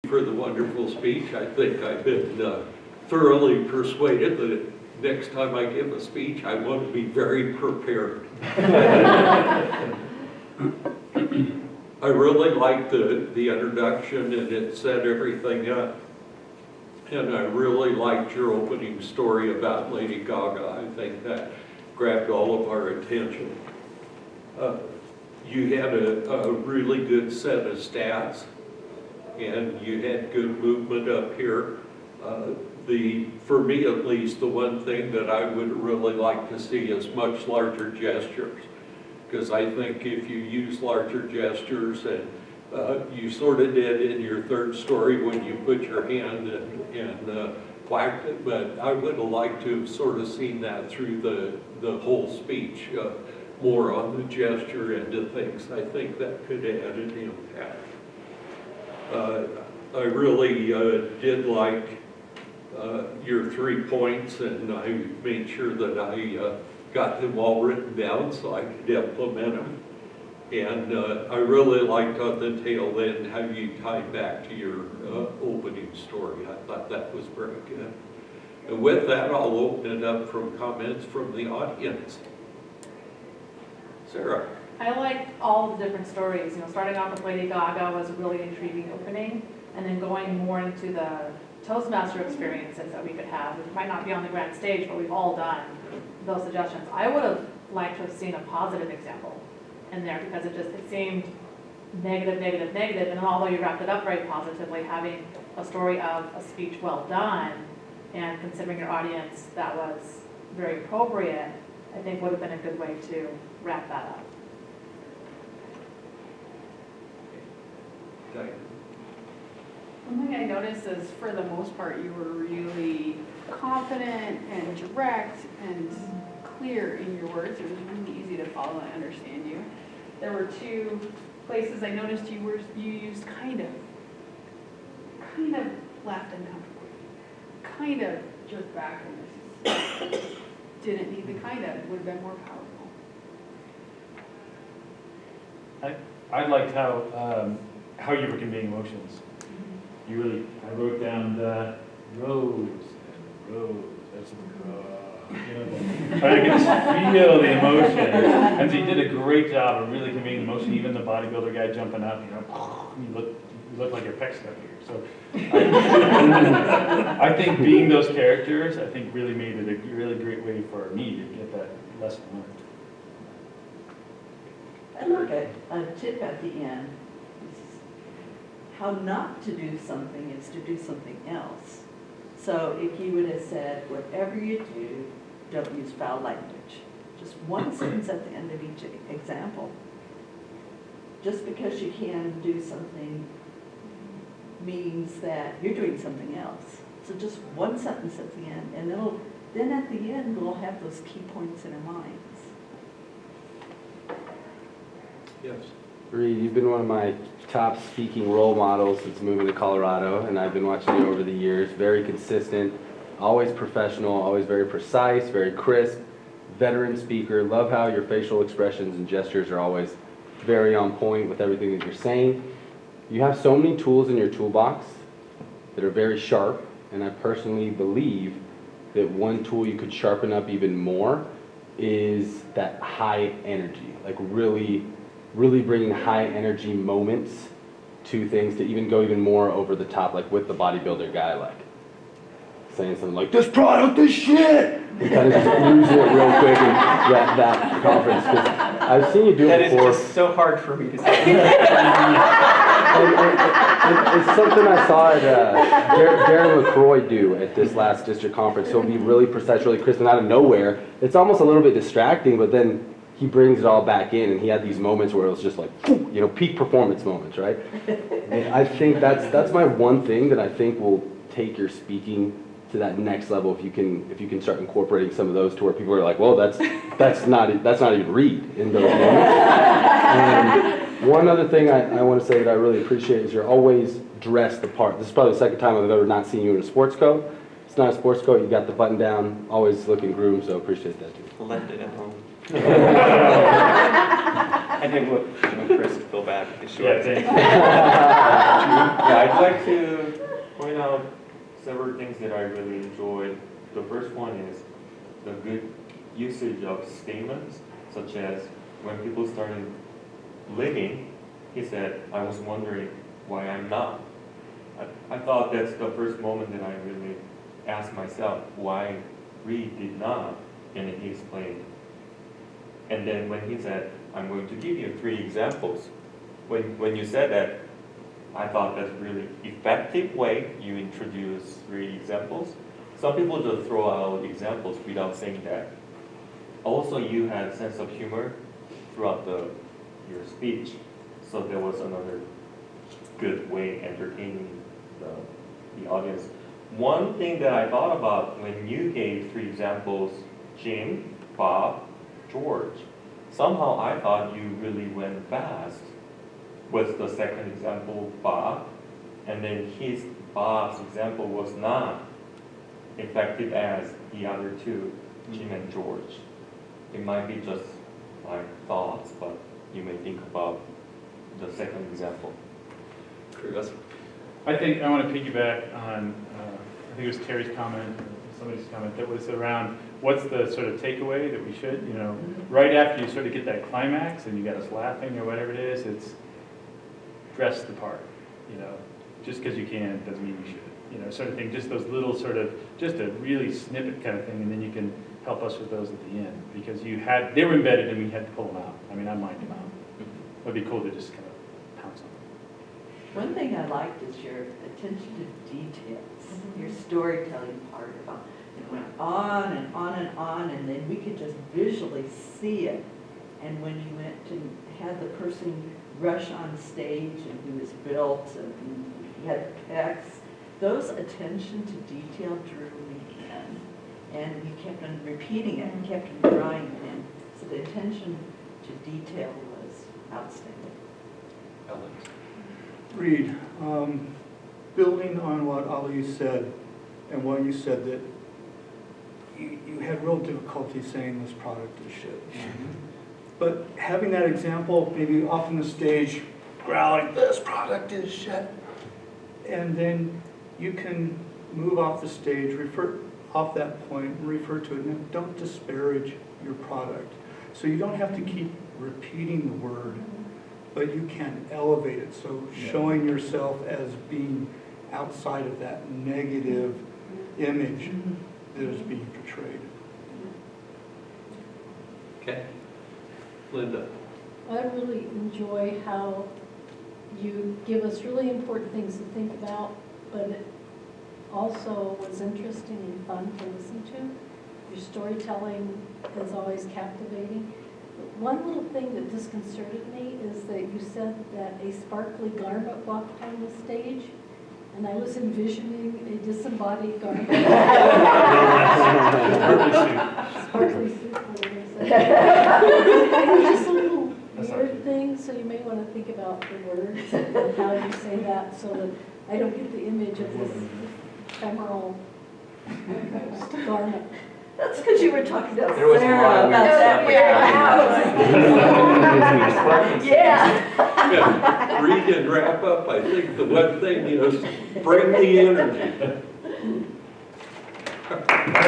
for the wonderful speech. I think I've been thoroughly persuaded that next time I give a speech, I want to be very prepared. I really liked the introduction, and it set everything up. And I really liked your opening story about Lady Gaga. I think that grabbed all of our attention. You had a really good set of stats, and you had good movement up here. For me at least, the one thing that I would really like to see is much larger gestures. Because I think if you use larger gestures, and you sort of did in your third story when you put your hand and whacked it, but I would have liked to have sort of seen that through the whole speech, more on the gesture end of things. I think that could add an impact. I really did like your 3 points, and I made sure that I got them all written down so I could implement them. And I really liked on the tail end how you tied back to your opening story. I thought that was very good. And with that, I'll open it up from comments from the audience. Sarah. I liked all the different stories. You know, starting off with Lady Gaga was a really intriguing opening, and then going more into the Toastmaster experiences that we could have, which might not be on the grand stage, but we've all done those suggestions. I would have liked to have seen a positive example in there, because it seemed negative, negative, negative, and then although you wrapped it up very positively, having a story of a speech well done and considering your audience that was very appropriate, I think would have been a good way to wrap that up. Okay. One thing I noticed is, for the most part, you were really confident and direct and clear in your words. It was really easy to follow and understand you. There were 2 places I noticed you used kind of laughed uncomfortably, kind of jerked back, and this didn't need the kind of, would have been more powerful. I liked how you were conveying emotions. You really, I wrote down the rose and rose. That's I could just feel the emotion. And so you did a great job of really conveying emotion. Even the bodybuilder guy jumping up, you look like your pec stuck here. So I think being those characters, I think really made it a really great way for me to get that lesson learned. I like a tip at the end. How not to do something is to do something else. So if you would have said, whatever you do, don't use foul language. Just one sentence at the end of each example. Just because you can do something means that you're doing something else. So just one sentence at the end, and then at the end we'll have those key points in our minds. Yes. Reed, you've been one of my top speaking role models since moving to Colorado, and I've been watching you over the years. Very consistent, always professional, always very precise, very crisp, veteran speaker. Love how your facial expressions and gestures are always very on point with everything that you're saying. You have so many tools in your toolbox that are very sharp, and I personally believe that one tool you could sharpen up even more is that high energy, like really bringing high energy moments to things to even go even more over the top, like with the bodybuilder guy, like saying something like, "This product is shit!" and kind of just losing it real quick and that conference. Because I've seen you do it before. That is just so hard for me to say. It's something I saw Darren LaCroix do at this last district conference. He'll be really precise, really crisp, and out of nowhere, it's almost a little bit distracting, but then he brings it all back in, and he had these moments where it was just like, peak performance moments, right? And I think that's my one thing that I think will take your speaking to that next level if you can start incorporating some of those to where people are like, well, that's not even Reed in those moments. And one other thing I want to say that I really appreciate is you're always dressed the part. This is probably the second time I've ever not seen you in a sports coat. It's not a sports coat. You got the button down, always looking groomed, so appreciate that too. Left it at home. I I think what Chris feel bad. Yeah, thanks. Yeah, I'd like to point out several things that I really enjoyed. The first one is the good usage of statements, such as when people started living, he said, I was wondering why I'm not. I thought that's the first moment that I really asked myself why Reed did not, and he explained. And then when he said, I'm going to give you 3 examples, when you said that, I thought that's a really effective way you introduce 3 examples. Some people just throw out examples without saying that. Also, you had sense of humor throughout your speech, so there was another good way entertaining the audience. One thing that I thought about when you gave 3 examples, Jim, Bob, George, somehow I thought you really went fast with the second example, Bob, and then Bob's example was not effective as the other 2, Jim and George. It might be just my thoughts, but you may think about the second example. Chris? I think I want to piggyback on, I think it was Terry's comment, or somebody's comment, that was around what's the sort of takeaway that we should, right after you sort of get that climax and you got us laughing or whatever it is, it's dress the part, just because you can doesn't mean you should, sort of thing, just those little sort of, just a really snippet kind of thing, and then you can help us with those at the end, because they were embedded and we had to pull them out. I mean, I mined them out. It'd be cool to just kind of pounce on them. One thing I liked is your attention to details, your storytelling part about it went on and on and on, and then we could just visually see it. And when you went to have the person rush on stage and he was built and he had pecs, those attention to detail drew me in. And you kept on repeating it and kept on drawing it in. So the attention to detail was outstanding. Alex? Reed, building on what Ali said, and what you said that you had real difficulty saying this product is shit. But having that example, maybe off on the stage, growling, this product is shit. And then you can move off the stage, refer off that point, and refer to it, and don't disparage your product. So you don't have to keep repeating the word, but you can elevate it. So showing yourself as being outside of that negative image that is being portrayed. Okay. Linda? I really enjoy how you give us really important things to think about, but it also was interesting and fun to listen to. Your storytelling is always captivating. One little thing that disconcerted me is that you said that a sparkly garment walked on the stage, and I was envisioning a disembodied garment. Sparkly suit, whatever you said. It was just a little weird thing, so you may want to think about the words and how you say that so that I don't get the image of this ephemeral garment. That's because you were talking to There was a Sarah lot of about weird that stuff. Yeah. Yeah, read and wrap up. I think the one thing is bring the energy.